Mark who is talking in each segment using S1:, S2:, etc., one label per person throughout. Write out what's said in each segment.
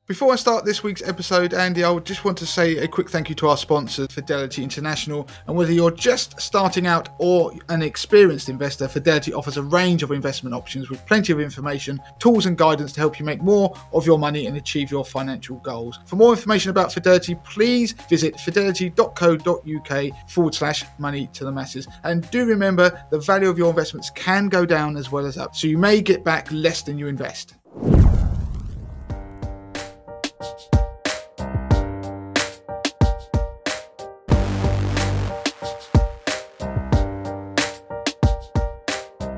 S1: Before I start this week's episode, Andy, I just want to say a quick thank you to our sponsor, Fidelity International. And whether you're just starting out or an experienced investor, Fidelity offers a range of investment options with plenty of information, tools and guidance to help you make more of your money and achieve your financial goals. For more information about Fidelity, please visit fidelity.co.uk/money to the masses. And do remember, the value of your investments can go down as well as up, so you may get back less than you invest.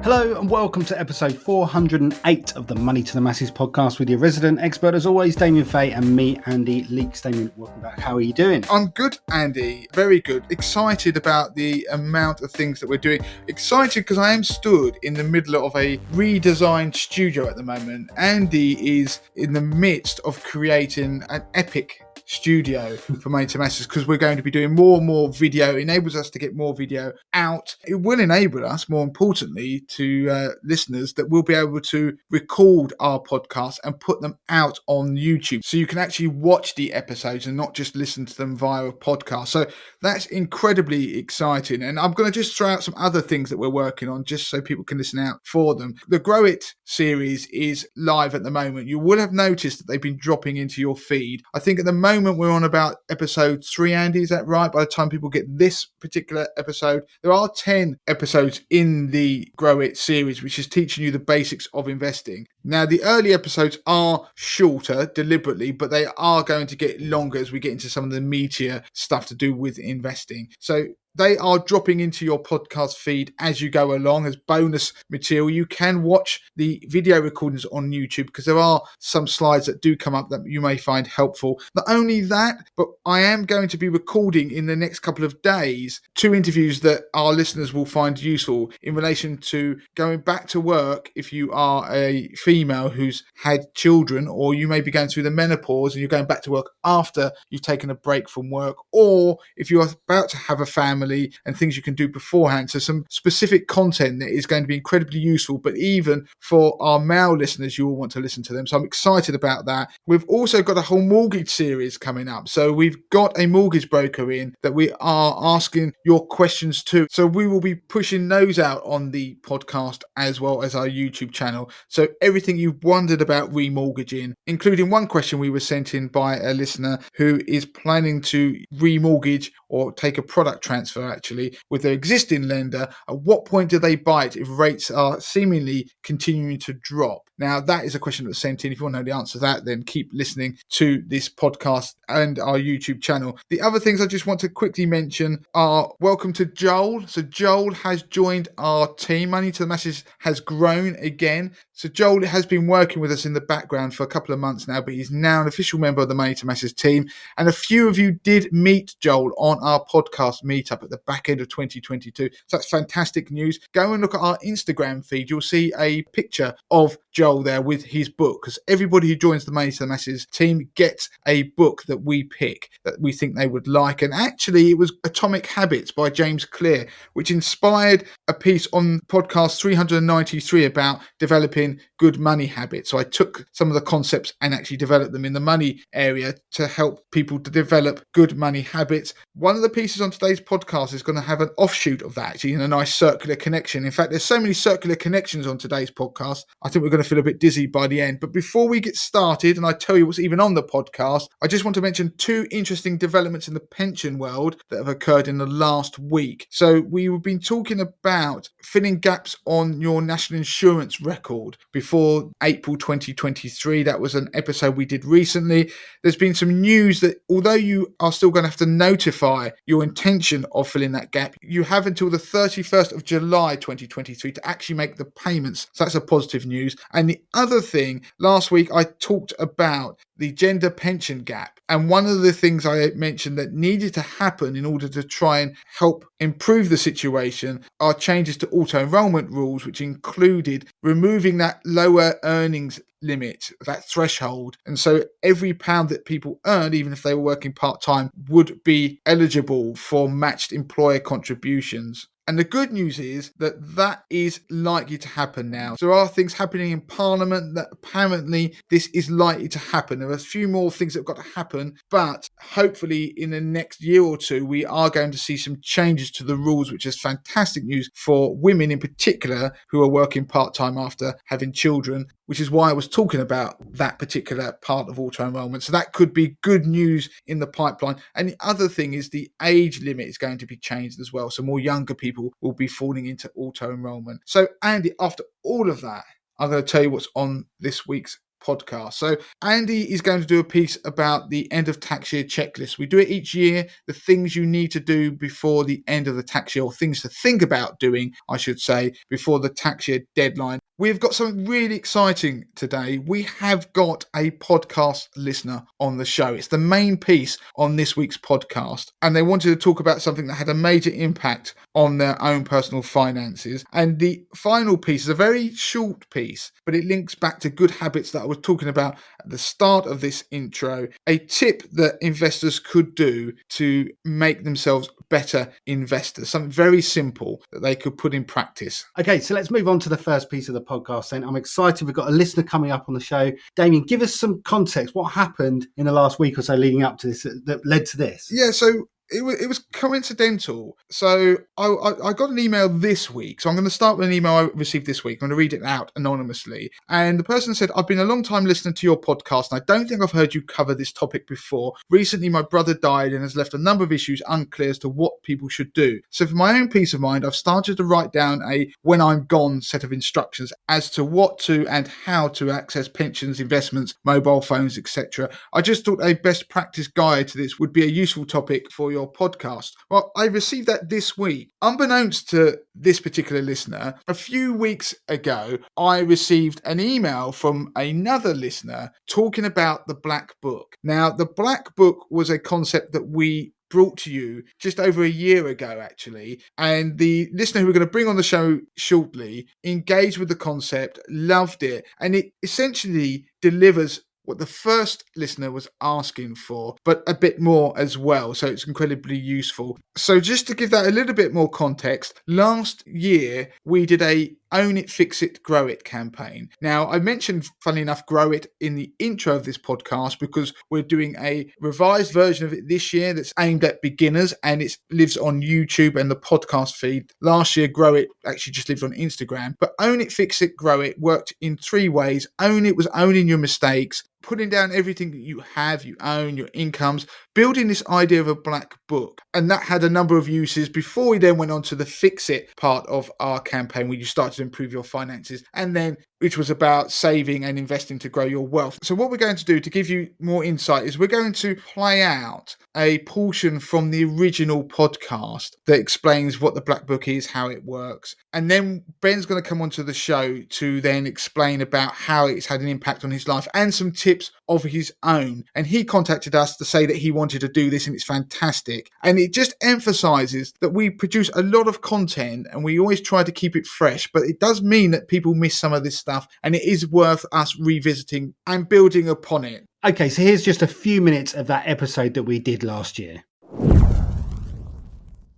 S2: Hello and welcome to episode 408 of the Money to the Masses podcast with your resident expert, as always, Damien Fay, and me, Andy Leeks. Damien, welcome back. How are you doing?
S1: I'm good, Andy. Very good. Excited about the amount of things that we're doing. Excited because I am stood in the middle of a redesigned studio at the moment. Andy is in the midst of creating an epic studio for Money to Masses because we're going to be doing more and more video. It enables us to get more video out. It will enable us, more importantly, to listeners, that we'll be able to record our podcasts and put them out on YouTube, so you can actually watch the episodes and not just listen to them via a podcast. So that's incredibly exciting, and I'm going to just throw out some other things that we're working on just so people can listen out for them. The Grow It series is live at the moment. You will have noticed that they've been dropping into your feed. I think at the moment we're on about episode 3, Andy, is that right? By the time people get this particular episode, there are 10 episodes in the Grow It series, which is teaching you the basics of investing. Now, the early episodes are shorter deliberately, but they are going to get longer as we get into some of the meatier stuff to do with investing. So they are dropping into your podcast feed as you go along as bonus material. You can watch the video recordings on YouTube because there are some slides that do come up that you may find helpful. Not only that, but I am going to be recording in the next couple of days 2 interviews that our listeners will find useful in relation to going back to work if you are a female who's had children, or you may be going through the menopause and you're going back to work after you've taken a break from work, or if you're about to have a family and things you can do beforehand. So some specific content that is going to be incredibly useful, but even for our male listeners, you will want to listen to them. So I'm excited about that. We've also got a whole mortgage series coming up. So we've got a mortgage broker in that we are asking your questions to. So we will be pushing those out on the podcast as well as our YouTube channel. So everything you've wondered about remortgaging, including one question we were sent in by a listener who is planning to remortgage or take a product transfer actually with their existing lender. At what point do they buy it if rates are seemingly continuing to drop? Now, that is a question that was sent in. If you want to know the answer to that, then keep listening to this podcast and our YouTube channel. The other things I just want to quickly mention are welcome to Joel. So Joel has joined our team. Money to the Masses has grown again. So Joel has been working with us in the background for a couple of months now, but he's now an official member of the Money to Masses team. And a few of you did meet Joel on our podcast meetup at the back end of 2022. So that's fantastic news. Go and look at our Instagram feed. You'll see a picture of Joel there with his book, because everybody who joins the Money to the Masses team gets a book that we pick that we think they would like. And actually, it was Atomic Habits by James Clear, which inspired a piece on podcast 393 about developing good money habits. So I took some of the concepts and actually developed them in the money area to help people to develop good money habits. One of the pieces on today's podcast is going to have an offshoot of that, actually, in a nice circular connection. In fact, there's so many circular connections on today's podcast, I think we're going to feel a bit dizzy by the end. But before we get started, and I tell you what's even on the podcast, I just want to mention 2 interesting developments in the pension world that have occurred in the last week. So we've been talking about filling gaps on your national insurance record before April 2023. That was an episode we did recently. There's been some news that although you are still going to have to notify your intention of filling that gap, you have until the 31st of July 2023 to actually make the payments. So that's a positive news. And the other thing, last week I talked about the gender pension gap. And one of the things I mentioned that needed to happen in order to try and help improve the situation are changes to auto-enrollment rules, which included removing that lower earnings limit, that threshold. And so every pound that people earned, even if they were working part-time, would be eligible for matched employer contributions. And the good news is that that is likely to happen now. So there are things happening in Parliament that apparently this is likely to happen. There are a few more things that have got to happen, but hopefully in the next year or two, we are going to see some changes to the rules, which is fantastic news for women in particular who are working part-time after having children, which is why I was talking about that particular part of auto-enrollment. So that could be good news in the pipeline. And the other thing is the age limit is going to be changed as well. So more younger people will be falling into auto-enrollment. So Andy, after all of that, I'm going to tell you what's on this week's podcast. So Andy is going to do a piece about the end of tax year checklist. We do it each year, the things you need to do before the end of the tax year, or things to think about doing, I should say, before the tax year deadline. We've got something really exciting today. We have got a podcast listener on the show. It's the main piece on this week's podcast. And they wanted to talk about something that had a major impact on their own personal finances. And the final piece is a very short piece, but it links back to good habits that I was talking about at the start of this intro. A tip that investors could do to make themselves better investors. Something very simple that they could put in practice.
S2: Okay, so let's move on to the first piece of the podcast then. I'm excited. We've got a listener coming up on the show. Damien, give us some context. What happened in the last week or so leading up to this that led to this?
S1: Yeah, so it was coincidental. So I got an email this week. So I'm going to start with an email I received this week. I'm going to read it out anonymously. And the person said, I've been a long time listener to your podcast, and I don't think I've heard you cover this topic before. Recently, my brother died and has left a number of issues unclear as to what people should do. So for my own peace of mind, I've started to write down a when I'm gone set of instructions as to what to and how to access pensions, investments, mobile phones, etc. I just thought a best practice guide to this would be a useful topic for your podcast. Well, I received that this week. Unbeknownst to this particular listener, a few weeks ago, I received an email from another listener talking about the Black Book. Now, the Black Book was a concept that we brought to you just over a year ago, actually. And the listener who we're going to bring on the show shortly engaged with the concept, loved it, and it essentially delivers what the first listener was asking for, but a bit more as well. So it's incredibly useful. So just to give that a little bit more context, last year we did a Own It, Fix It, Grow It campaign. Now, I mentioned, funnily enough, Grow It in the intro of this podcast because we're doing a revised version of it this year that's aimed at beginners, and it lives on YouTube and the podcast feed. Last year, Grow It actually just lived on Instagram. But Own It, Fix It, Grow It worked in three ways. Own It was owning your mistakes, putting down everything that you have, you own, your incomes, building this idea of a black book. And that had a number of uses before we then went on to the Fix It part of our campaign, where you started to improve your finances, and then which was about saving and investing to grow your wealth. So what we're going to do to give you more insight is we're going to play out a portion from the original podcast that explains what the Black Book is, how it works. And then Ben's going to come onto the show to then explain about how it's had an impact on his life and some tips of his own. And he contacted us to say that he wanted to do this, and it's fantastic. And it just emphasizes that we produce a lot of content and we always try to keep it fresh, but it does mean that people miss some of this stuff, and it is worth us revisiting and building upon it.
S2: Okay, so here's just a few minutes of that episode that we did last year.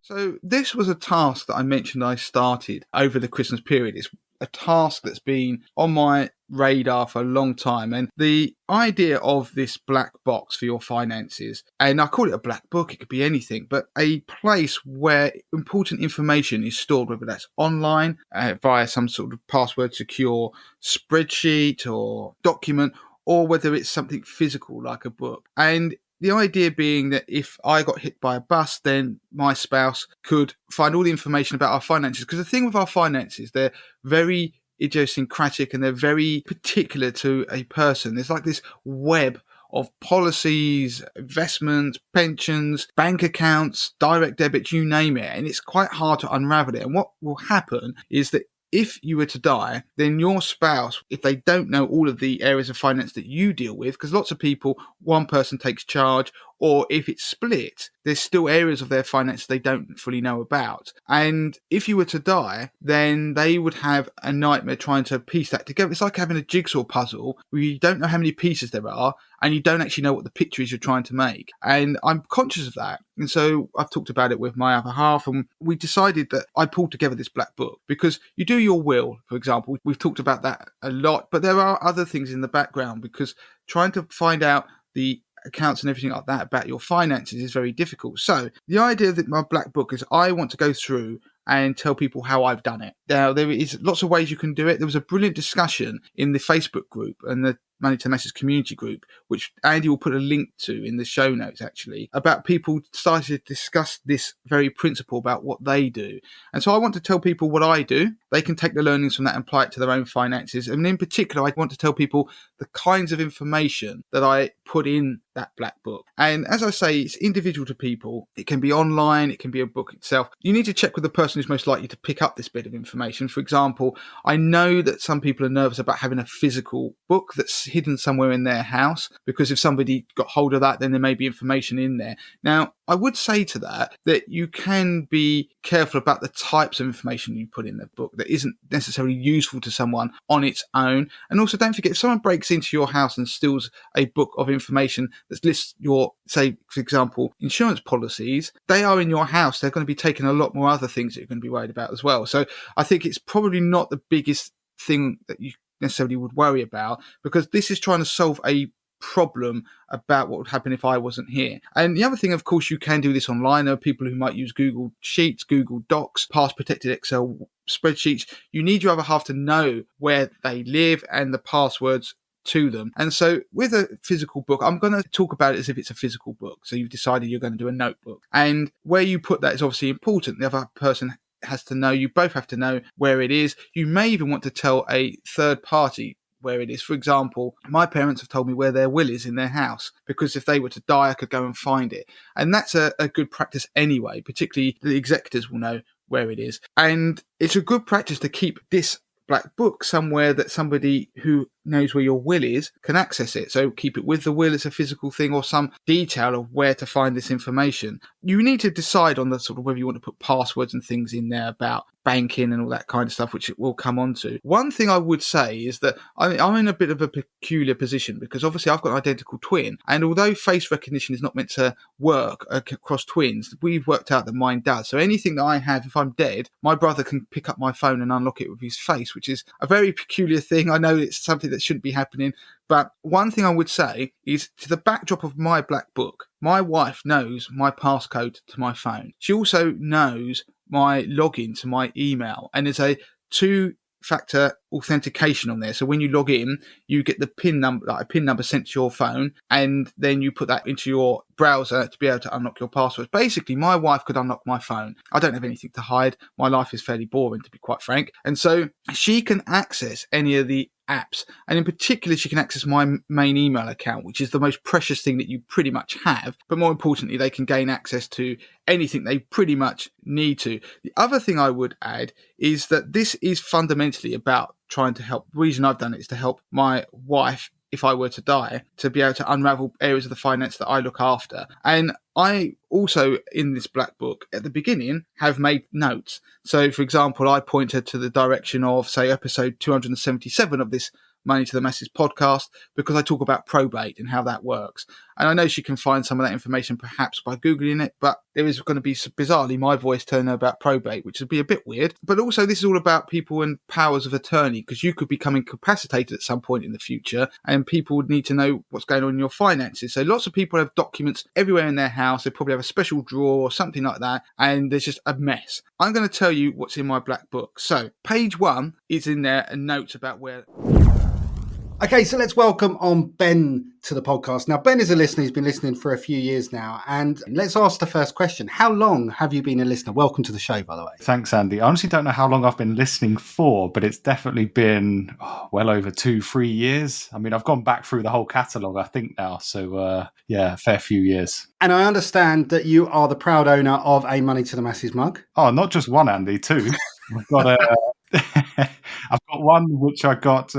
S1: So this was a task that I mentioned I started over the Christmas period. It's a task that's been on my radar for a long time, and the idea of this black box for your finances, and I call it a black book, it could be anything, but a place where important information is stored, whether that's online via some sort of password secure spreadsheet or document, or whether it's something physical like a book. And the idea being that if I got hit by a bus, then my spouse could find all the information about our finances. Because the thing with our finances, they're very idiosyncratic and they're very particular to a person. There's like this web of policies, investments, pensions, bank accounts, direct debits, you name it. And it's quite hard to unravel it. And what will happen is that if you were to die, then your spouse, if they don't know all of the areas of finance that you deal with, because lots of people, one person takes charge, or if it's split, there's still areas of their finances they don't fully know about. And if you were to die, then they would have a nightmare trying to piece that together. It's like having a jigsaw puzzle where you don't know how many pieces there are and you don't actually know what the picture is you're trying to make. And I'm conscious of that. And so I've talked about it with my other half, and we decided that I pulled together this black book because you do your will, for example. We've talked about that a lot, but there are other things in the background because trying to find out the accounts and everything like that about your finances is very difficult. So the idea of my black book is I want to go through and tell people how I've done it. Now, there is lots of ways you can do it. There was a brilliant discussion in the Facebook group and the Money to the Masses community group, which Andy will put a link to in the show notes, actually, about people starting to discuss this very principle about what they do. And so I want to tell people what I do. They can take the learnings from that and apply it to their own finances. And in particular, I want to tell people the kinds of information that I put in that black book. And as I say, it's individual to people. It can be online. It can be a book itself. You need to check with the person who's most likely to pick up this bit of information. For example, I know that some people are nervous about having a physical book that's hidden somewhere in their house, because if somebody got hold of that, then there may be information in there. Now, I would say to that you can be careful about the types of information you put in the book that isn't necessarily useful to someone on its own. And also, don't forget, if someone breaks into your house and steals a book of information that lists your, say, for example, insurance policies, they are in your house. They're going to be taking a lot more other things that you're going to be worried about as well. So I think it's probably not the biggest thing that you necessarily would worry about, because this is trying to solve a problem about what would happen if I wasn't here. And the other thing, of course, you can do this online. There are people who might use Google Sheets, Google Docs, pass protected Excel spreadsheets. You need your other half to know where they live and the passwords to them. And so with a physical book, I'm going to talk about it as if it's a physical book. So you've decided you're going to do a notebook, and where you put that is obviously important. The other person has to know, you both have to know where it is. You may even want to tell a third party where it is. For example, my parents have told me where their will is in their house, because if they were to die, I could go and find it. And that's a good practice anyway, particularly the executors will know where it is. And it's a good practice to keep this black book somewhere that somebody who knows where your will is can access it. So keep it with the will as a physical thing, or some detail of where to find this information. You need to decide on the sort of whether you want to put passwords and things in there about banking and all that kind of stuff, which it will come on to. One thing I would say is that I'm in a bit of a peculiar position, because obviously I've got an identical twin, and although face recognition is not meant to work across twins, we've worked out that mine does. So anything that I have, if I'm dead, my brother can pick up my phone and unlock it with his face, which is a very peculiar thing. I know it's something that shouldn't be happening, but one thing I would say is, to the backdrop of my black book, my wife knows my passcode to my phone. She also knows my login to my email, and there's a two-factor authentication on there. So when you log in, you get the PIN number, like a PIN number sent to your phone, and then you put that into your browser to be able to unlock your passwords. Basically, my wife could unlock my phone. I don't have anything to hide. My life is fairly boring, to be quite frank. And so she can access any of the apps, and in particular she can access my main email account, which is the most precious thing that you pretty much have. But more importantly, they can gain access to anything they pretty much need to. The other thing I would add is that this is fundamentally about trying to help. The reason I've done it is to help my wife, if I were to die, to be able to unravel areas of the finance that I look after. And I also, in this black book, at the beginning, have made notes. So, for example, I pointed to the direction of, say, episode 277 of this Money to the Masses podcast, because I talk about probate and how that works. And I know she can find some of that information perhaps by Googling it, but there is going to be, bizarrely, my voice telling her about probate, which would be a bit weird. But also, this is all about people and powers of attorney, because you could become incapacitated at some point in the future, and people would need to know what's going on in your finances. So lots of people have documents everywhere in their house. They probably have a special drawer or something like that, and there's just a mess. I'm going to tell you what's in my black book. So page 1 is in there, and notes about where...
S2: Okay, so let's welcome on Ben to the podcast. Now, Ben is a listener. He's been listening for a few years now. And let's ask the first question. How long have you been a listener? Welcome to the show, by the way.
S3: Thanks, Andy. I honestly don't know how long I've been listening for, but it's definitely been well over 2-3 years. I mean, I've gone back through the whole catalogue, I think, now. So, yeah, a fair few years.
S2: And I understand that you are the proud owner of a Money to the Masses mug.
S3: Oh, not just one, Andy, two. I've got I've got one which I got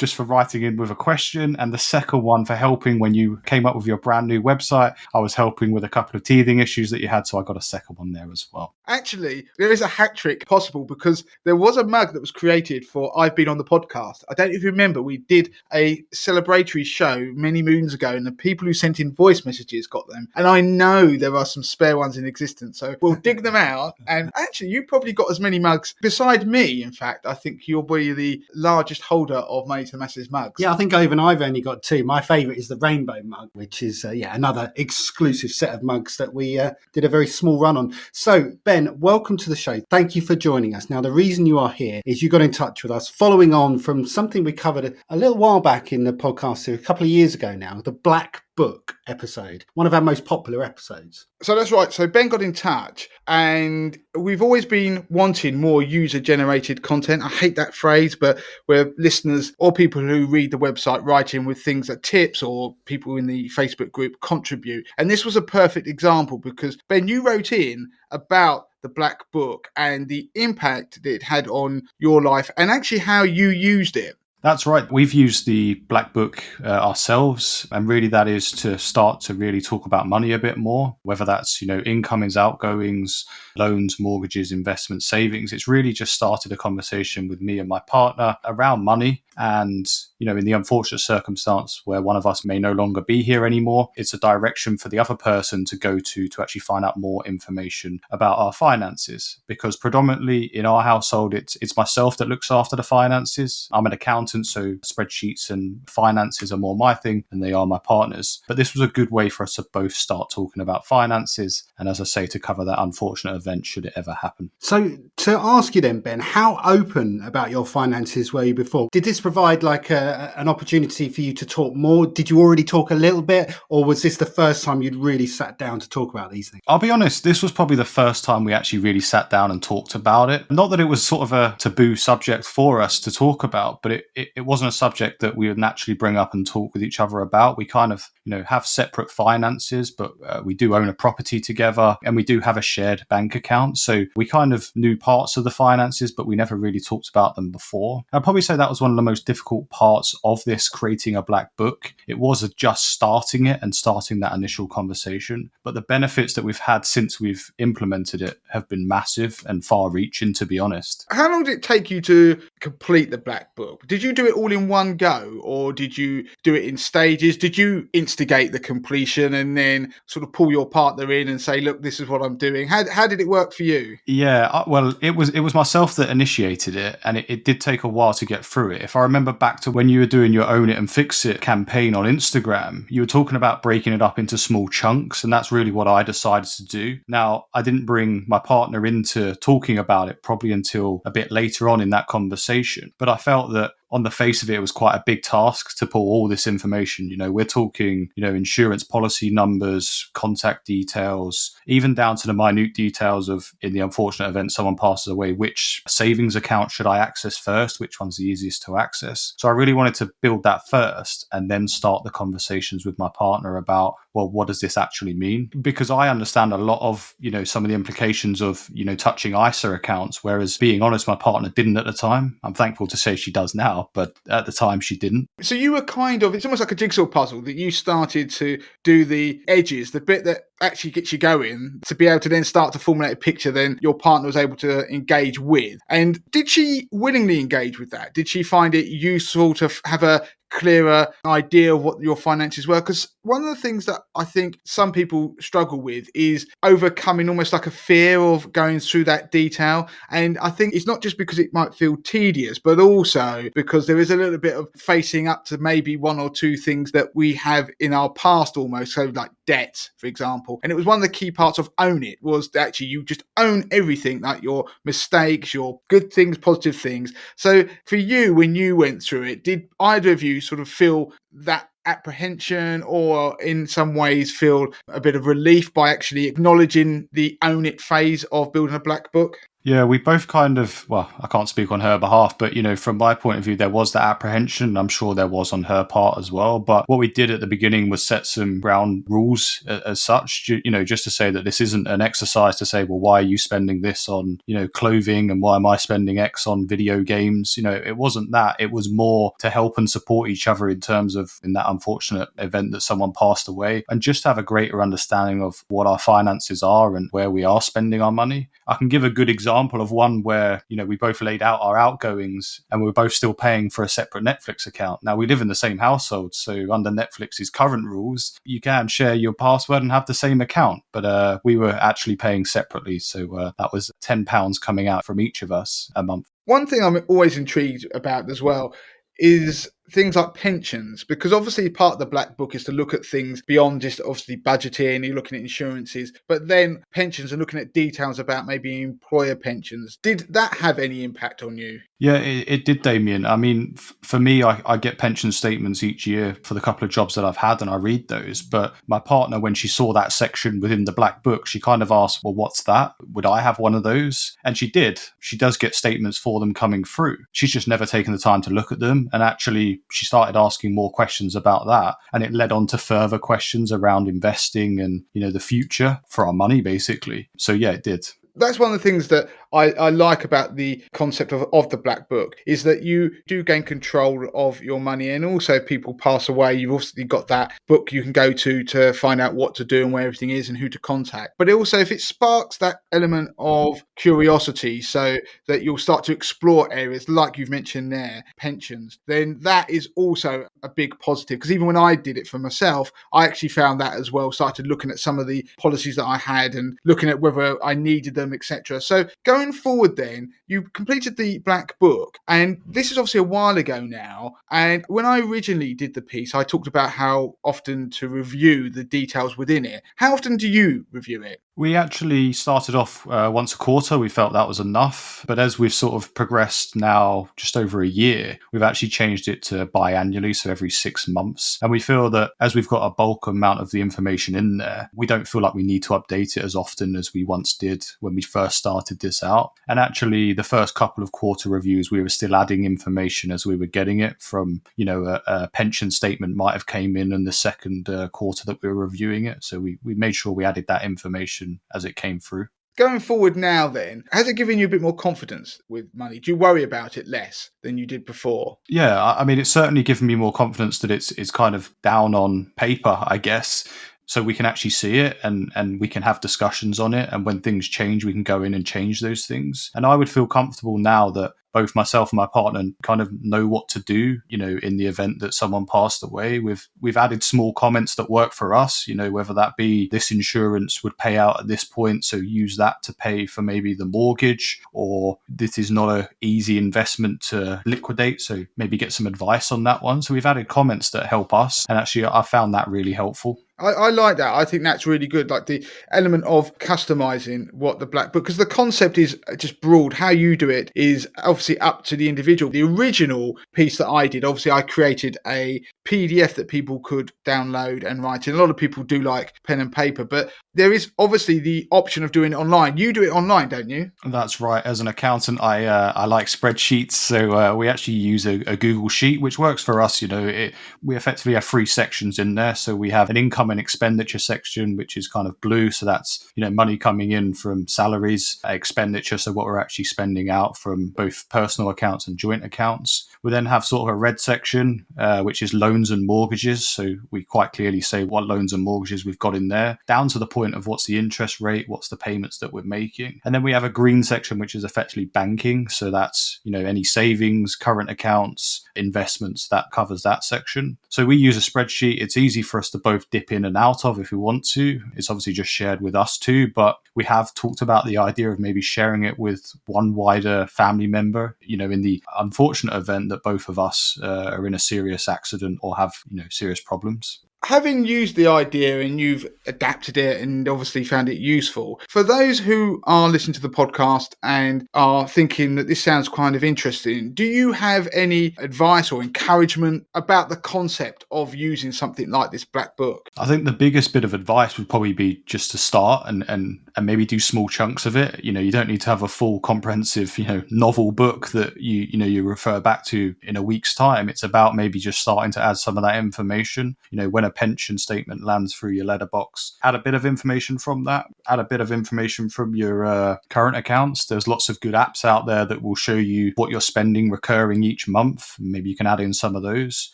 S3: just for writing in with a question, and the second one for helping when you came up with your brand new website. I was helping with a couple of teething issues that you had, so I got a second one there as well.
S1: Actually, there is a hat trick possible because there was a mug that was created for I've Been on the Podcast. I don't know if you remember, we did a celebratory show many moons ago, and the people who sent in voice messages got them. And I know there are some spare ones in existence, so we'll dig them out. And actually, you probably got as many mugs beside me. In fact, I think you're probably the largest holder of Money to the Masses mugs.
S2: Yeah, I think I've only got two. My favourite is the rainbow mug, which is another exclusive set of mugs that we did a very small run on. So, Ben, welcome to the show. Thank you for joining us. Now, the reason you are here is you got in touch with us following on from something we covered a little while back in the podcast, a couple of years ago now, the Black Book episode, one of our most popular episodes.
S1: So that's right. So Ben got in touch, and we've always been wanting more user-generated content. I hate that phrase, but where listeners or people who read the website write in with things like tips, or people in the Facebook group contribute. And this was a perfect example because, Ben, you wrote in about the Black Book and the impact that it had on your life and actually how you used it.
S3: That's right. We've used the Black Book ourselves, and really that is to start to really talk about money a bit more, whether that's, incomings, outgoings, loans, mortgages, investments, savings. It's really just started a conversation with me and my partner around money. And, in the unfortunate circumstance where one of us may no longer be here anymore, it's a direction for the other person to go to actually find out more information about our finances. Because predominantly in our household, it's myself that looks after the finances. I'm an accountant, so spreadsheets and finances are more my thing than they are my partner's. But this was a good way for us to both start talking about finances. And as I say, to cover that unfortunate event should it ever happen.
S2: So to ask you then, Ben, how open about your finances were you before? Did this provide like an opportunity for you to talk more? Did you already talk a little bit, or was this the first time you'd really sat down to talk about these things?
S3: I'll be honest, this was probably the first time we actually really sat down and talked about it. Not that it was sort of a taboo subject for us to talk about, but it wasn't a subject that we would naturally bring up and talk with each other about. We kind of, have separate finances, but we do own a property together and we do have a shared bank account. So we kind of knew parts of the finances, but we never really talked about them before. I'd probably say that was one of the most difficult parts of this, creating a Black Book. It was just starting it and starting that initial conversation. But the benefits that we've had since we've implemented it have been massive and far-reaching, to be honest.
S1: How long did it take you to complete the Black Book? Did you do it all in one go, or did you do it in stages? Did you instigate the completion and then sort of pull your partner in and say, look, this is what I'm doing? How did it work for you?
S3: Yeah, well, it was myself that initiated it, and it did take a while to get through it. If I remember back to when you were doing your Own It and Fix It campaign on Instagram, you were talking about breaking it up into small chunks, and that's really what I decided to do. Now, I didn't bring my partner into talking about it probably until a bit later on in that conversation, but I felt that on the face of it, it was quite a big task to pull all this information. We're talking, insurance policy numbers, contact details, even down to the minute details of, in the unfortunate event someone passes away, which savings account should I access first? Which one's the easiest to access? So I really wanted to build that first and then start the conversations with my partner about, well, what does this actually mean? Because I understand a lot of, some of the implications of, touching ISA accounts, whereas being honest, my partner didn't at the time. I'm thankful to say she does now, but at the time she didn't.
S1: So you were it's almost like a jigsaw puzzle that you started to do the edges, the bit that actually gets you going, to be able to then start to formulate a picture then your partner was able to engage with. And did she willingly engage with that? Did she find it useful to have a clearer idea of what your finances were? Because one of the things that I think some people struggle with is overcoming almost like a fear of going through that detail. And I think it's not just because it might feel tedious, but also because there is a little bit of facing up to maybe one or two things that we have in our past almost, so like debt, for example. And it was one of the key parts of Own It, was that actually you just own everything, like your mistakes, your good things, positive things. So for you, when you went through it, did either of you sort of feel that apprehension, or in some ways feel a bit of relief by actually acknowledging the Own It phase of building a Black Book?
S3: Yeah, we both kind of, well, I can't speak on her behalf, but, from my point of view, there was that apprehension. I'm sure there was on her part as well. But what we did at the beginning was set some ground rules as such, just to say that this isn't an exercise to say, well, why are you spending this on, clothing, and why am I spending X on video games? It wasn't that. It was more to help and support each other in terms of, in that unfortunate event that someone passed away, and just have a greater understanding of what our finances are and where we are spending our money. I can give a good example of one where, we both laid out our outgoings and we're both still paying for a separate Netflix account. Now, we live in the same household, so under Netflix's current rules, you can share your password and have the same account, but we were actually paying separately. So that was £10 coming out from each of us a month.
S1: One thing I'm always intrigued about as well is things like pensions, because obviously part of the Black Book is to look at things beyond just obviously budgeting, you're looking at insurances, but then pensions and looking at details about maybe employer pensions. Did that have any impact on you?
S3: Yeah, it did, Damien. I mean, for me, I get pension statements each year for the couple of jobs that I've had, and I read those. But my partner, when she saw that section within the Black Book, she kind of asked, well, what's that? Would I have one of those? And she did. She does get statements for them coming through. She's just never taken the time to look at them. And actually, she started asking more questions about that. And it led on to further questions around investing and, the future for our money, basically. So yeah, it did.
S1: That's one of the things that I like about the concept of the Black Book, is that you do gain control of your money. And also, if people pass away, you've obviously got that book you can go to find out what to do and where everything is and who to contact. But also, if it sparks that element of curiosity, so that you'll start to explore areas like you've mentioned there, pensions, then that is also a big positive. Because even when I did it for myself, I actually found that as well, started looking at some of the policies that I had and looking at whether I needed them, etc. So going forward then, you completed the Black Book, and this is obviously a while ago now, and when I originally did the piece, I talked about how often to review the details within it. How often do you review it?
S3: We actually started off once a quarter. We felt that was enough. But as we've sort of progressed now just over a year, we've actually changed it to biannually, so every 6 months. And we feel that as we've got a bulk amount of the information in there, we don't feel like we need to update it as often as we once did when we first started this out. And actually, the first couple of quarter reviews, we were still adding information as we were getting it from, a pension statement might have came in the second quarter that we were reviewing it. So we made sure we added that information as it came through.
S1: Going forward now then, has it given you a bit more confidence with money? Do you worry about it less than you did before?
S3: Yeah, I mean, it's certainly given me more confidence that it's kind of down on paper, I guess. So we can actually see it and we can have discussions on it. And when things change, we can go in and change those things. And I would feel comfortable now that both myself and my partner kind of know what to do, in the event that someone passed away. We've added small comments that work for us, whether that be this insurance would pay out at this point, so use that to pay for maybe the mortgage, or this is not an easy investment to liquidate, so maybe get some advice on that one. So we've added comments that help us, and actually I found that really helpful.
S1: I like that. I think that's really good. Like the element of customizing what the Black Book, because the concept is just broad. How you do it is obviously up to the individual. The original piece that I did, obviously I created a PDF that people could download and write in. A lot of people do like pen and paper, but there is obviously the option of doing it online. You do it online, don't you?
S3: That's right. As an accountant, I like spreadsheets. So we actually use a Google Sheet, which works for us. We effectively have 3 sections in there. So we have an income and expenditure section, which is kind of blue. So that's, money coming in from salaries, expenditure. So what we're actually spending out from both personal accounts and joint accounts. We then have sort of a red section, which is loans and mortgages. So we quite clearly say what loans and mortgages we've got in there, down to the point of what's the interest rate, what's the payments that we're making. And then we have a green section, which is effectively banking. So that's, any savings, current accounts, investments, that covers that section. So we use a spreadsheet. It's easy for us to both dip in and out of if we want to. It's obviously just shared with us too, but we have talked about the idea of maybe sharing it with one wider family member, in the unfortunate event that both of us are in a serious accident or have, serious problems.
S1: having used the idea and you've adapted it and obviously found it useful, for those who are listening to the podcast and are thinking that this sounds kind of interesting, do you have any advice or encouragement about the concept of using something like this black book?
S3: I think the biggest bit of advice would probably be just to start and maybe do small chunks of it. You know, you don't need to have a full comprehensive, novel book that you refer back to in a week's time. It's about maybe just starting to add some of that information. When a pension statement lands through your letterbox, add a bit of information from that, add a bit of information from your current accounts. There's lots of good apps out there that will show you what you're spending recurring each month. Maybe you can add in some of those.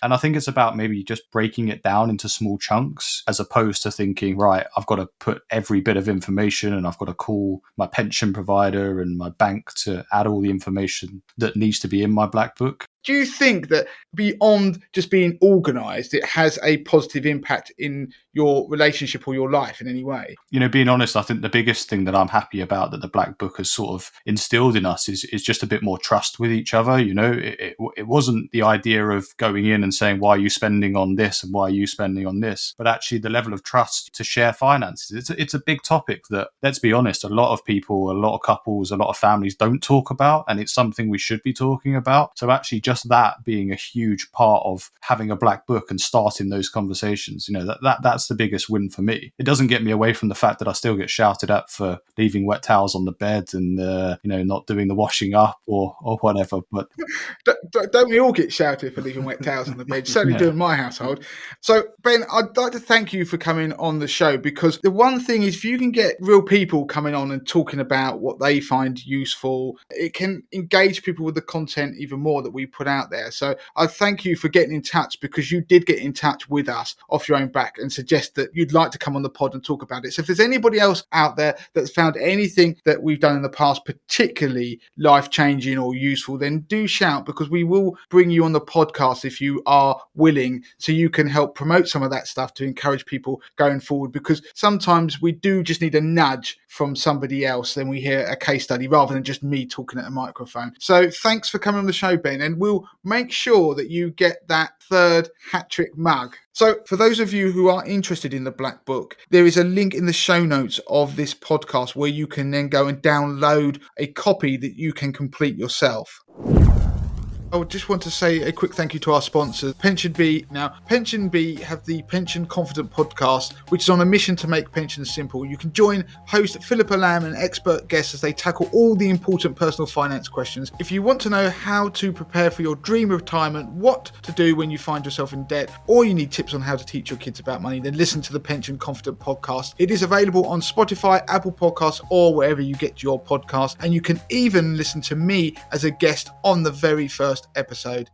S3: And I think it's about maybe just breaking it down into small chunks, as opposed to thinking, right, I've got to put every bit of information and I've got to call my pension provider and my bank to add all the information that needs to be in my black book.
S1: Do you think that beyond just being organised, it has a positive impact in your relationship or your life in any way?
S3: Being honest, I think the biggest thing that I'm happy about that the Black Book has sort of instilled in us is just a bit more trust with each other. It wasn't the idea of going in and saying, why are you spending on this and why are you spending on this? But actually the level of trust to share finances. It's a big topic that, let's be honest, a lot of people, a lot of couples, a lot of families don't talk about, and it's something we should be talking about. So actually just that being a huge part of having a black book and starting those conversations, that's the biggest win for me. It doesn't get me away from the fact that I still get shouted at for leaving wet towels on the bed and not doing the washing up or whatever. But
S1: don't we all get shouted for leaving wet towels on the bed? Certainly do in my household. So Ben, I'd like to thank you for coming on the show, because the one thing is, if you can get real people coming on and talking about what they find useful, it can engage people with the content even more that we put out there. So I thank you for getting in touch, because you did get in touch with us off your own back and suggest that you'd like to come on the pod and talk about it. So if there's anybody else out there that's found anything that we've done in the past particularly life-changing or useful, then do shout, because we will bring you on the podcast if you are willing, so you can help promote some of that stuff to encourage people going forward, because sometimes we do just need a nudge from somebody else. Then we hear a case study rather than just me talking at a microphone. So thanks for coming on the show, Ben, and we'll make sure that you get that third hat-trick mug. So for those of you who are interested in the Black Book, there is a link in the show notes of this podcast where you can then go and download a copy that you can complete yourself. I just want to say a quick thank you to our sponsors, Pension Bee. Now, Pension Bee have the Pension Confident podcast, which is on a mission to make pensions simple. You can join host Philippa Lamb and expert guests as they tackle all the important personal finance questions. If you want to know how to prepare for your dream retirement, what to do when you find yourself in debt, or you need tips on how to teach your kids about money, then listen to the Pension Confident podcast. It is available on Spotify, Apple Podcasts, or wherever you get your podcast. And you can even listen to me as a guest on the very first episode.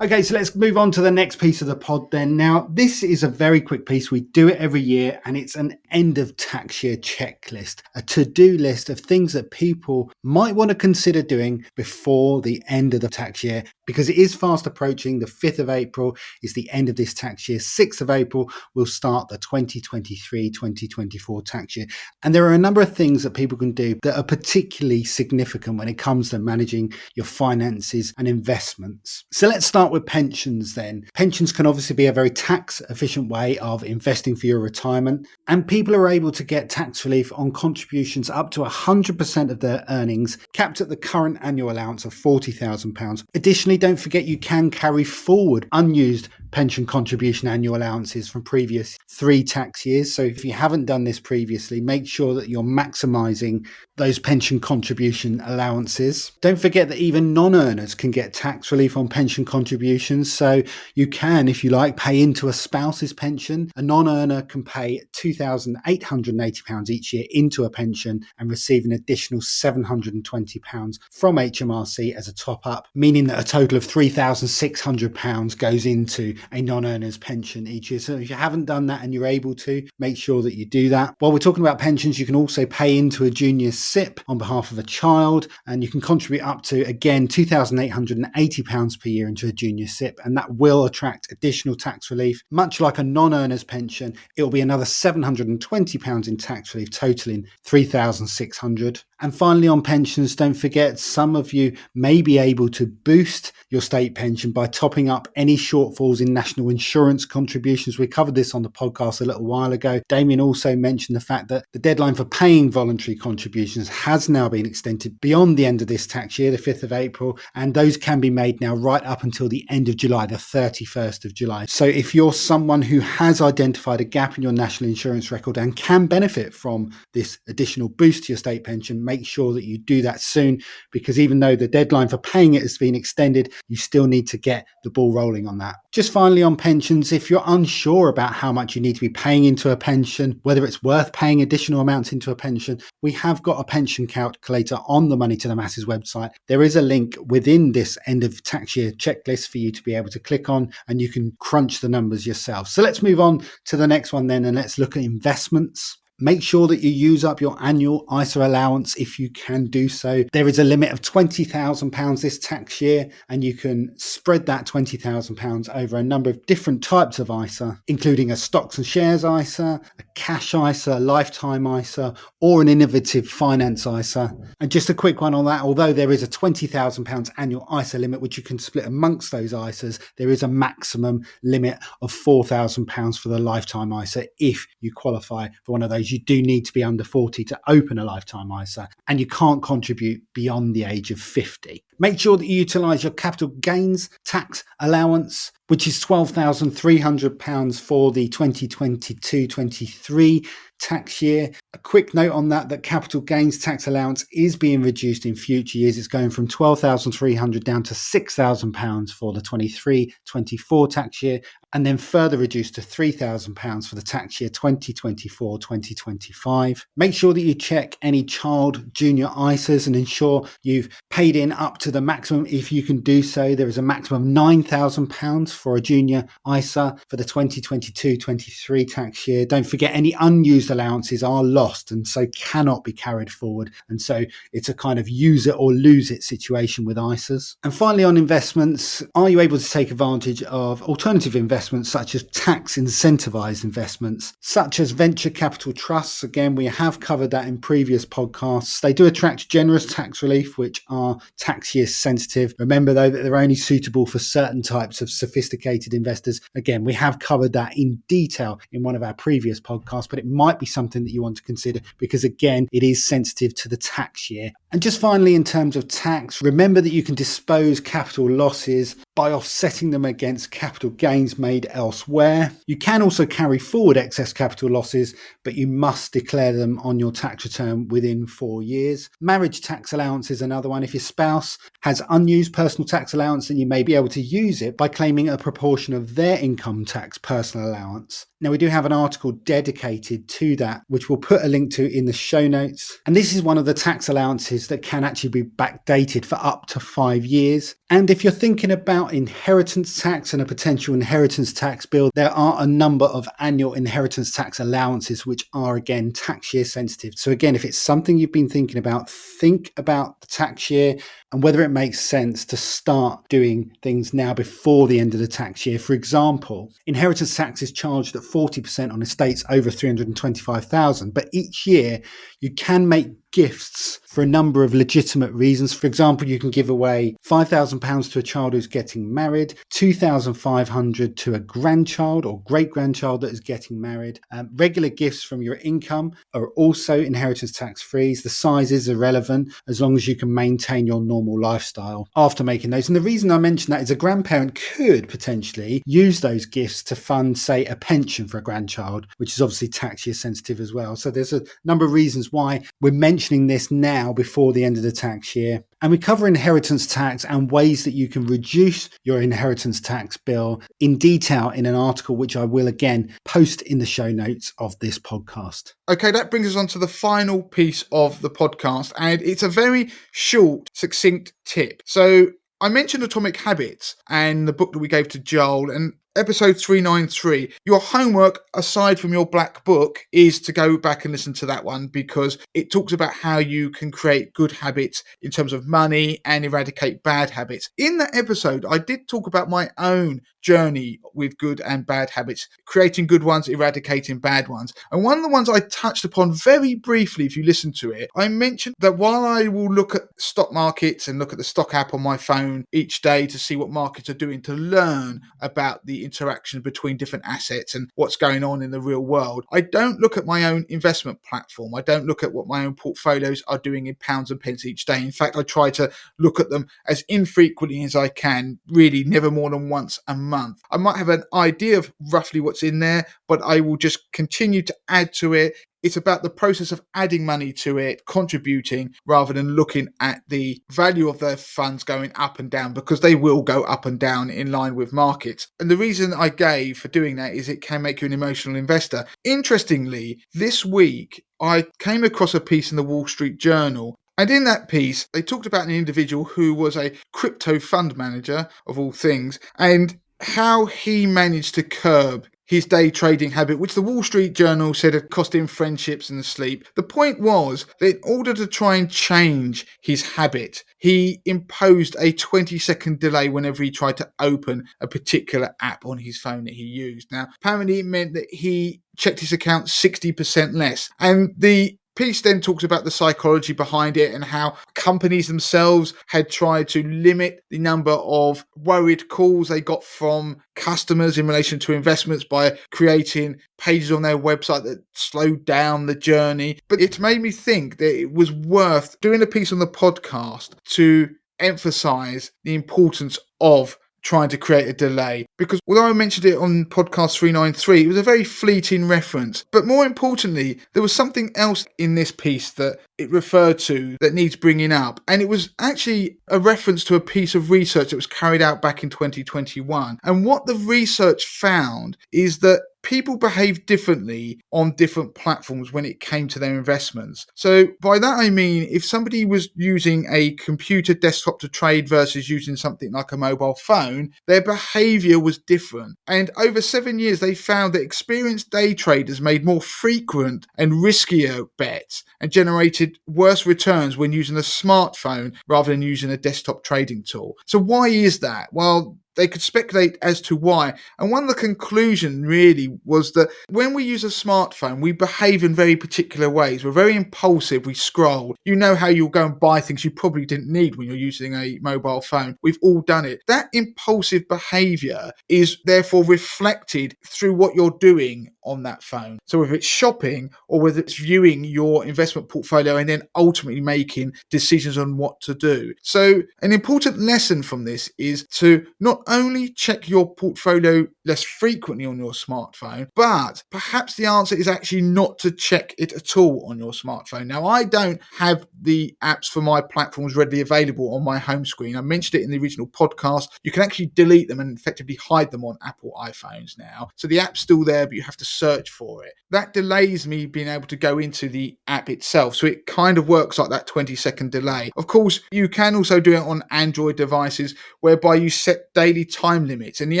S2: Okay, so let's move on to the next piece of the pod then. Now, this is a very quick piece. We do it every year, and it's an end of tax year checklist, a to-do list of things that people might want to consider doing before the end of the tax year, because it is fast approaching. The 5th of April is the end of this tax year. 6th of April will start the 2023-2024 tax year. And there are a number of things that people can do that are particularly significant when it comes to managing your finances and investments. So let's start with pensions then. Pensions can obviously be a very tax efficient way of investing for your retirement, and people are able to get tax relief on contributions up to 100% of their earnings, capped at the current annual allowance of £40,000. Additionally, don't forget you can carry forward unused pension contribution annual allowances from previous 3 tax years. So if you haven't done this previously, make sure that you're maximising those pension contribution allowances. Don't forget that even non-earners can get tax relief on pension contributions. So you can, if you like, pay into a spouse's pension. A non-earner can pay £2,880 each year into a pension and receive an additional £720 from HMRC as a top-up, meaning that a total of £3,600 goes into a non-earner's pension each year. So if you haven't done that and you're able to, make sure that you do that. While we're talking about pensions, you can also pay into a junior SIP on behalf of a child, and you can contribute up to, again, £2,880 per year into a junior SIP, and that will attract additional tax relief. Much like a non-earner's pension, it will be another £720 in tax relief, totaling £3,600. And finally, on pensions, don't forget, some of you may be able to boost your state pension by topping up any shortfalls in paying national insurance contributions. We covered this on the podcast a little while ago. Damien also mentioned the fact that the deadline for paying voluntary contributions has now been extended beyond the end of this tax year, the 5th of April, and those can be made now right up until the end of July, the 31st of July. So if you're someone who has identified a gap in your national insurance record and can benefit from this additional boost to your state pension, make sure that you do that soon, because even though the deadline for paying it has been extended, you still need to get the ball rolling on that. Just finally on pensions, if you're unsure about how much you need to be paying into a pension, whether it's worth paying additional amounts into a pension, we have got a pension calculator on the Money to the Masses website. There is a link within this end of tax year checklist for you to be able to click on, and you can crunch the numbers yourself. So let's move on to the next one then, and let's look at investments. Make sure that you use up your annual ISA allowance if you can do so. There is a limit of £20,000 this tax year, and you can spread that £20,000 over a number of different types of ISA, including a stocks and shares ISA, a cash ISA, a lifetime ISA, or an innovative finance ISA. And just a quick one on that, although there is a £20,000 annual ISA limit, which you can split amongst those ISAs, there is a maximum limit of £4,000 for the lifetime ISA if you qualify for one of those. You do need to be under 40 to open a lifetime ISA, and you can't contribute beyond the age of 50. Make sure that you utilise your capital gains tax allowance, which is £12,300 for the 2022-23 tax year. A quick note on that capital gains tax allowance is being reduced in future years. It's going from £12,300 down to £6,000 for the 23-24 tax year, and then further reduced to £3,000 for the tax year 2024-2025. Make sure that you check any child junior ISAs and ensure you've paid in up to the maximum if you can do so. There is a maximum of £9,000 for a junior ISA for the 2022-23 tax year. Don't forget, any unused allowances are lost and so cannot be carried forward. And so it's a kind of use it or lose it situation with ISAs. And finally, on investments, are you able to take advantage of alternative investments such as tax incentivized investments, such as venture capital trusts? Again, we have covered that in previous podcasts. They do attract generous tax relief, which are tax year sensitive. Remember, though, that they're only suitable for certain types of sophisticated investors. Again, we have covered that in detail in one of our previous podcasts, but it might be something that you want to consider because, again, it is sensitive to the tax year. And just finally, in terms of tax, remember that you can dispose capital losses by offsetting them against capital gains made elsewhere. You can also carry forward excess capital losses, but you must declare them on your tax return within 4 years. Marriage tax allowance is another one. If your spouse has unused personal tax allowance, then you may be able to use it by claiming a proportion of their income tax personal allowance. Now, we do have an article dedicated to that, which we'll put a link to in the show notes. And this is one of the tax allowances that can actually be backdated for up to 5 years. And if you're thinking about inheritance tax and a potential inheritance tax bill, there are a number of annual inheritance tax allowances which are, again, tax year sensitive. So again, if it's something you've been thinking about, think about the tax year and whether it makes sense to start doing things now before the end of the tax year. For example, inheritance tax is charged at 40% on estates over 325,000, but each year you can make gifts for a number of legitimate reasons. For example, you can give away £5,000 to a child who's getting married, £2,500 to a grandchild or great-grandchild that is getting married. Regular gifts from your income are also inheritance tax free. The size is irrelevant as long as you can maintain your normal lifestyle after making those. And the reason I mention that is a grandparent could potentially use those gifts to fund, say, a pension for a grandchild, which is obviously tax year sensitive as well. So there's a number of reasons why we're mentioning this now before the end of the tax year. And we cover inheritance tax and ways that you can reduce your inheritance tax bill in detail in an article which I will again post in the show notes of this podcast.
S1: Okay, that brings us on to the final piece of the podcast, and it's a very short, succinct tip. So I mentioned Atomic Habits and the book that we gave to Joel, and episode 393, your homework, aside from your black book, is to go back and listen to that one because it talks about how you can create good habits in terms of money and eradicate bad habits. In that episode, I did talk about my own journey with good and bad habits, creating good ones, eradicating bad ones. And one of the ones I touched upon very briefly, if you listen to it, I mentioned that while I will look at stock markets and look at the stock app on my phone each day to see what markets are doing to learn about the the interaction between different assets and what's going on in the real world. I don't look at my own investment platform. I don't look at what my own portfolios are doing in pounds and pence each day. In fact, I try to look at them as infrequently as I can, really never more than once a month. I might have an idea of roughly what's in there, but I will just continue to add to it. It's about the process of adding money to it, contributing, rather than looking at the value of the funds going up and down, because they will go up and down in line with markets. And the reason I gave for doing that is it can make you an emotional investor. Interestingly, this week, I came across a piece in the Wall Street Journal. And in that piece, they talked about an individual who was a crypto fund manager, of all things, and how he managed to curb his day trading habit, which the Wall Street Journal said had cost him friendships and sleep. The point was that in order to try and change his habit, he imposed a 20-second delay whenever he tried to open a particular app on his phone that he used. Now, apparently it meant that he checked his account 60% less. And the piece then talks about the psychology behind it and how companies themselves had tried to limit the number of worried calls they got from customers in relation to investments by creating pages on their website that slowed down the journey. But it made me think that it was worth doing a piece on the podcast to emphasize the importance of trying to create a delay, because although I mentioned it on podcast 393, it was a very fleeting reference. But more importantly, there was something else in this piece that it referred to that needs bringing up, and it was actually a reference to a piece of research that was carried out back in 2021. And what the research found is that people behave differently on different platforms when it came to their investments. So by that I mean, if somebody was using a computer desktop to trade versus using something like a mobile phone, their behavior was different. And over 7 years, they found that experienced day traders made more frequent and riskier bets and generated worse returns when using a smartphone rather than using a desktop trading tool. So why is that? Well, they could speculate as to why. And one of the conclusions really was that when we use a smartphone, we behave in very particular ways. We're very impulsive. We scroll. You know how you'll go and buy things you probably didn't need when you're using a mobile phone. We've all done it. That impulsive behavior is therefore reflected through what you're doing on that phone. So whether it's shopping or whether it's viewing your investment portfolio and then ultimately making decisions on what to do. So an important lesson from this is to not only check your portfolio less frequently on your smartphone, but perhaps the answer is actually not to check it at all on your smartphone. Now, I don't have the apps for my platforms readily available on my home screen. I mentioned it in the original podcast. You can actually delete them and effectively hide them on Apple iPhones now. So the app's still there, but you have to search for it. That delays me being able to go into the app itself. So it kind of works like that 20-second delay. Of course, you can also do it on Android devices whereby you set daily time limits. And the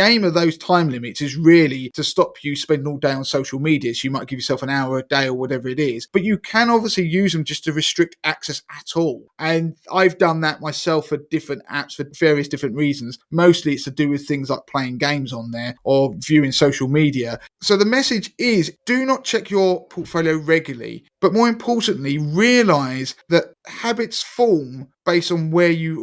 S1: aim of those time limits is really to stop you spending all day on social media. So you might give yourself an hour a day or whatever it is. But you can obviously use them just to restrict access at all. And I've done that myself for different apps for various different reasons. Mostly it's to do with things like playing games on there or viewing social media. So the message is do not check your portfolio regularly, but more importantly, realize that habits form based on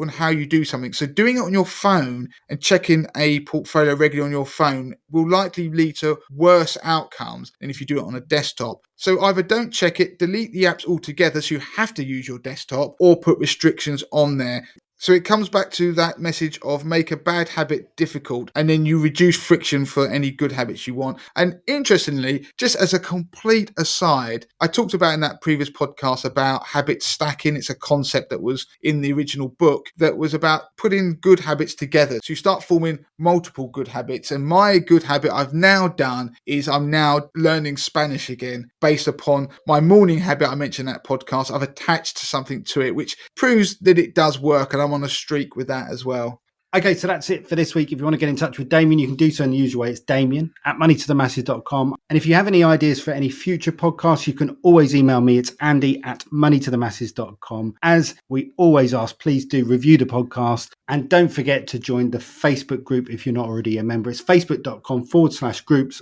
S1: how you do something. So doing it on your phone and checking a portfolio regularly on your phone will likely lead to worse outcomes than if you do it on a desktop. So either don't check it, delete the apps altogether so you have to use your desktop, or put restrictions on there. So it comes back to that message of make a bad habit difficult, and then you reduce friction for any good habits you want. And interestingly, just as a complete aside, I talked about in that previous podcast about habit stacking. It's a concept that was in the original book that was about putting good habits together. So you start forming multiple good habits. And my good habit I've now done is I'm now learning Spanish again based upon my morning habit I mentioned in that podcast. I've attached something to it, which proves that it does work, and I'm on a streak with that as well.
S2: Okay, so that's it for this week. If you want to get in touch with Damien, you can do so in the usual way. It's damien@moneytothemasses.com. And if you have any ideas for any future podcasts, you can always email me. It's andy@moneytothemasses.com. As we always ask, please do review the podcast. And don't forget to join the Facebook group if you're not already a member. It's facebook.com/groups/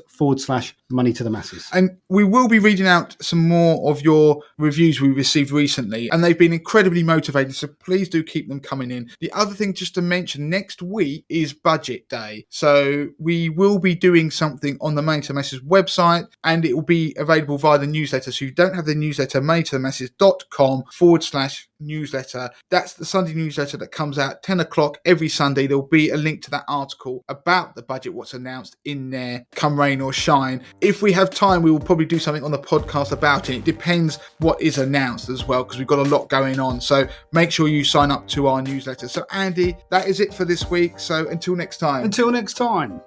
S2: Money to the masses.
S1: And we will be reading out some more of your reviews we received recently, and they've been incredibly motivating, so please do keep them coming in. The other thing just to mention, next week is Budget Day. So we will be doing something on the Money to the Masses website, and it will be available via the newsletter. So if you don't have the newsletter, moneytothemasses.com/newsletter. That's the Sunday newsletter that comes out 10 o'clock every Sunday. There'll be a link to that article about the budget, what's announced in there, come rain or shine. If we have time, we will probably do something on the podcast about it. It depends what is announced as well, because we've got a lot going on. So make sure you sign up to our newsletter. So Andy, that is it for this week. So until next time.
S2: Until next time.